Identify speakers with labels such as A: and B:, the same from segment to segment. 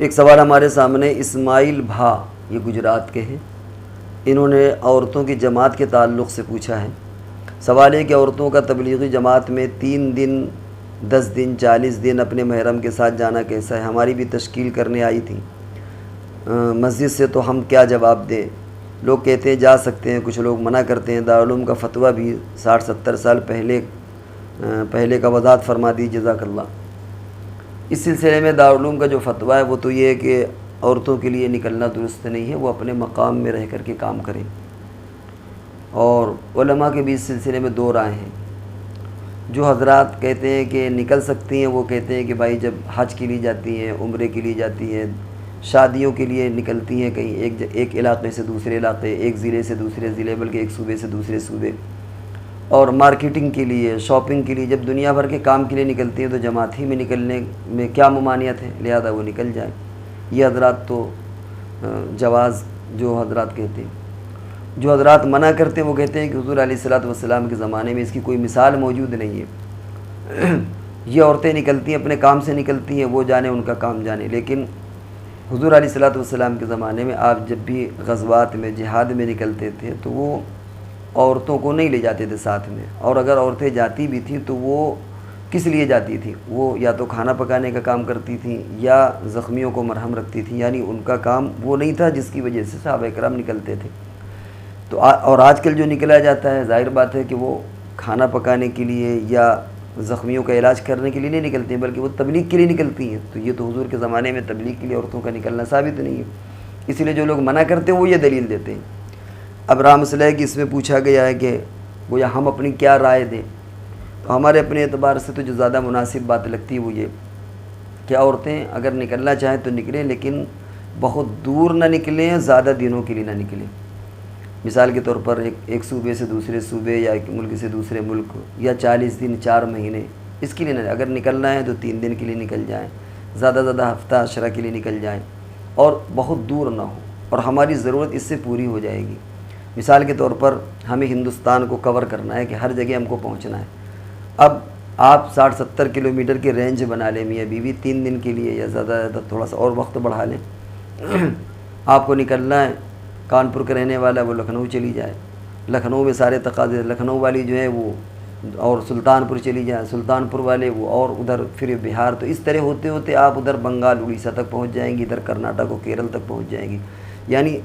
A: ایک سوال ہمارے سامنے اسماعیل بھا، یہ گجرات کے ہیں، انہوں نے عورتوں کی جماعت کے تعلق سے پوچھا ہے۔ سوال ہے کہ عورتوں کا تبلیغی جماعت میں 3 دن 10 دن 40 دن اپنے محرم کے ساتھ جانا کیسا ہے؟ ہماری بھی تشکیل کرنے آئی تھی مسجد سے، تو ہم کیا جواب دیں؟ لوگ کہتے ہیں جا سکتے ہیں، کچھ لوگ منع کرتے ہیں۔ دارالعلوم کا فتویٰ بھی 60-70 سال پہلے کا وضاحت فرما دی، جزاک اللہ۔ اس سلسلے میں دارالعلوم کا جو فتویٰ ہے وہ تو یہ ہے کہ عورتوں کے لیے نکلنا درست نہیں ہے، وہ اپنے مقام میں رہ کر کے کام کریں۔ اور علماء کے بھی اس سلسلے میں 2 رائے ہیں۔ جو حضرات کہتے ہیں کہ نکل سکتی ہیں، وہ کہتے ہیں کہ بھائی جب حج کے لیے جاتی ہیں، عمرے کے لیے جاتی ہیں، شادیوں کے لیے نکلتی ہیں، کہیں ایک علاقے سے دوسرے علاقے، ایک ضلع سے دوسرے ضلع، بلکہ ایک صوبے سے دوسرے صوبے، اور مارکیٹنگ کے لیے، شاپنگ کے لیے، جب دنیا بھر کے کام کے لیے نکلتی ہیں تو جماعت ہی میں نکلنے میں کیا ممانعت ہے؟ لہذا وہ نکل جائیں۔ یہ حضرات تو جواز جو حضرات کہتے ہیں۔ جو حضرات منع کرتے ہیں وہ کہتے ہیں کہ حضور علیہ الصلوۃ والسلام کے زمانے میں اس کی کوئی مثال موجود نہیں ہے۔ یہ عورتیں نکلتی ہیں، اپنے کام سے نکلتی ہیں، وہ جانے ان کا کام جانے، لیکن حضور علیہ الصلوۃ والسلام کے زمانے میں آپ جب بھی غزوات میں، جہاد میں نکلتے تھے تو وہ عورتوں کو نہیں لے جاتے تھے ساتھ میں، اور اگر عورتیں جاتی بھی تھیں تو وہ کس لیے جاتی تھیں؟ وہ یا تو کھانا پکانے کا کام کرتی تھیں یا زخمیوں کو مرہم رکھتی تھیں، یعنی ان کا کام وہ نہیں تھا جس کی وجہ سے صحابہ کرام نکلتے تھے۔ تو اور آج کل جو نکلا جاتا ہے، ظاہر بات ہے کہ وہ کھانا پکانے کے لیے یا زخمیوں کا علاج کرنے کے لیے نہیں نکلتی ہیں، بلکہ وہ تبلیغ کے لیے نکلتی ہیں۔ تو یہ تو حضور کے زمانے میں تبلیغ کے لیے عورتوں کا نکلنا ثابت نہیں ہے، اسی لیے جو لوگ منع کرتے ہیں وہ یہ دلیل دیتے ہیں۔ اب رام مسئلہ ہے کہ اس میں پوچھا گیا ہے کہ گویا ہم اپنی کیا رائے دیں، تو ہمارے اپنے اعتبار سے تو جو زیادہ مناسب بات لگتی ہے وہ یہ کہ عورتیں اگر نکلنا چاہیں تو نکلیں، لیکن بہت دور نہ نکلیں، زیادہ دنوں کے لیے نہ نکلیں۔ مثال کے طور پر ایک صوبے سے دوسرے صوبے یا ایک ملک سے دوسرے ملک، یا 40 دن 4 مہینے، اس کے لیے نہ، اگر نکلنا ہے تو 3 دن کے لیے نکل جائیں، زیادہ زیادہ ہفتہ عشرہ کے لیے نکل جائیں، اور بہت دور نہ ہو، اور ہماری ضرورت اس سے پوری ہو جائے گی۔ مثال کے طور پر ہمیں ہندوستان کو کور کرنا ہے کہ ہر جگہ ہم کو پہنچنا ہے۔ اب آپ 60-70 کلومیٹر کی رینج بنا لیں میاں بیوی 3 دن کے لیے، یا زیادہ زیادہ تھوڑا سا اور وقت بڑھا لیں۔ آپ کو نکلنا ہے، کانپور کا رہنے والا وہ لکھنؤ چلی جائے، لکھنؤ میں سارے تقاضے، لکھنؤ والی جو ہے وہ اور سلطان پور چلی جائیں، سلطان پور والے وہ اور ادھر پھر بہار، تو اس طرح ہوتے ہوتے آپ ادھر بنگال اڑیسہ تک پہنچ جائیں گی، ادھر کرناٹک و کیرل تک پہنچ جائیں گی۔ یعنی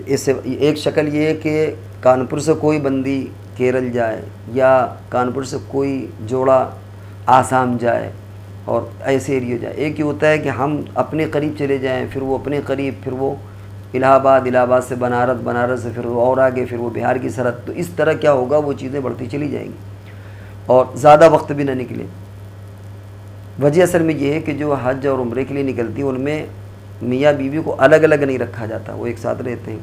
A: اس ایک شکل یہ ہے کہ کانپور سے کوئی بندی کیرل جائے، یا کانپور سے کوئی جوڑا آسام جائے، اور ایسے ایریے جائے۔ ایک یہ ہوتا ہے کہ ہم اپنے قریب چلے جائیں، پھر وہ اپنے قریب، پھر وہ الہ آباد سے بنارس، بنارس سے پھر وہ اور آگے، پھر وہ بہار کی سرحد۔ تو اس طرح کیا ہوگا، وہ چیزیں بڑھتی چلی جائیں گی، اور زیادہ وقت بھی نہ نکلے۔ وجہ اصل میں یہ ہے کہ جو حج اور عمرے کے لیے نکلتی ہیں ان میں میاں بیوی کو الگ الگ نہیں رکھا جاتا، وہ ایک ساتھ رہتے ہیں۔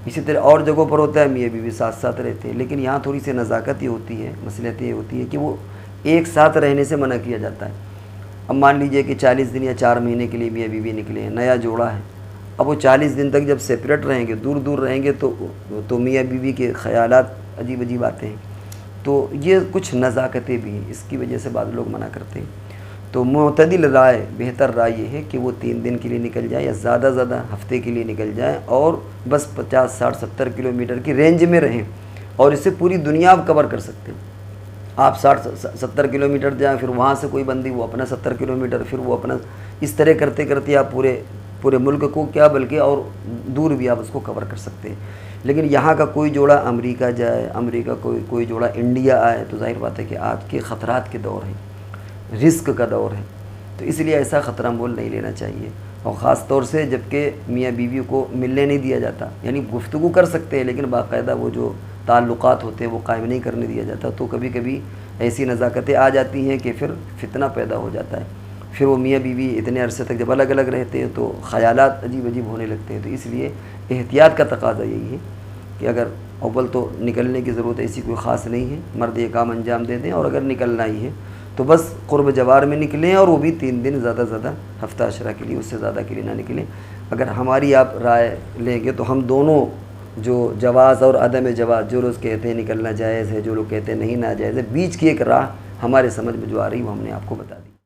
A: اسی طرح اور جگہوں پر ہوتا ہے میاں بیوی ساتھ ساتھ رہتے ہیں، لیکن یہاں تھوڑی سی نزاکت یہ ہوتی ہے، مصلحت یہ ہوتی ہے کہ وہ ایک ساتھ رہنے سے منع کیا جاتا ہے۔ اب مان لیجئے کہ 40 دن یا 4 مہینے کے لیے میاں بیوی نکلے ہیں، نیا جوڑا ہے، اب وہ 40 دن تک جب سیپریٹ رہیں گے، دور دور رہیں گے، تو میاں بیوی کے خیالات عجیب عجیب آتے ہیں۔ تو یہ کچھ نزاکتیں بھی ہیں، اس کی وجہ سے بعض لوگ منع کرتے ہیں۔ تو معتدل رائے، بہتر رائے یہ ہے کہ وہ 3 دن کے لیے نکل جائیں، یا زیادہ زیادہ ہفتے کے لیے نکل جائیں، اور بس 50 60 70 کلومیٹر کی رینج میں رہیں، اور اس سے پوری دنیا آپ کور کر سکتے ہیں۔ آپ 60-70 کلومیٹر جائیں، پھر وہاں سے کوئی بندی وہ اپنا 70 کلومیٹر، پھر وہ اپنا، اس طرح کرتے کرتے آپ پورے ملک کو کیا بلکہ اور دور بھی آپ اس کو کور کر سکتے ہیں۔ لیکن یہاں کا کوئی جوڑا امریکہ جائے، امریکہ کوئی جوڑا انڈیا آئے، تو ظاہر بات ہے کہ آج کے خطرات کے دور ہیں، رزق کا دور ہے، تو اس لیے ایسا خطرہ مول نہیں لینا چاہیے۔ اور خاص طور سے جب کہ میاں بیوی کو ملنے نہیں دیا جاتا، یعنی گفتگو کر سکتے ہیں لیکن باقاعدہ وہ جو تعلقات ہوتے ہیں وہ قائم نہیں کرنے دیا جاتا، تو کبھی کبھی ایسی نزاکتیں آ جاتی ہیں کہ پھر فتنہ پیدا ہو جاتا ہے۔ پھر وہ میاں بیوی اتنے عرصے تک جب الگ الگ رہتے ہیں تو خیالات عجیب عجیب ہونے لگتے ہیں۔ تو اس لیے احتیاط کا تقاضا یہی ہے کہ اگر اول تو نکلنے کی ضرورت ایسی کوئی خاص نہیں ہے، مرد یہ کام انجام دے دیں، اور اگر نکلنا ہی ہے تو بس قرب جوار میں نکلیں، اور وہ بھی 3 دن، زیادہ زیادہ ہفتہ عشرہ کے لیے، اس سے زیادہ کے لیے نہ نکلیں۔ اگر ہماری آپ رائے لیں گے تو ہم دونوں جو جواز اور عدم جواز، جو لوگ کہتے ہیں نکلنا جائز ہے، جو لوگ کہتے ہیں نہیں ناجائز ہے، بیچ کی ایک راہ ہمارے سمجھ میں جو آ رہی وہ ہم نے آپ کو بتا دی۔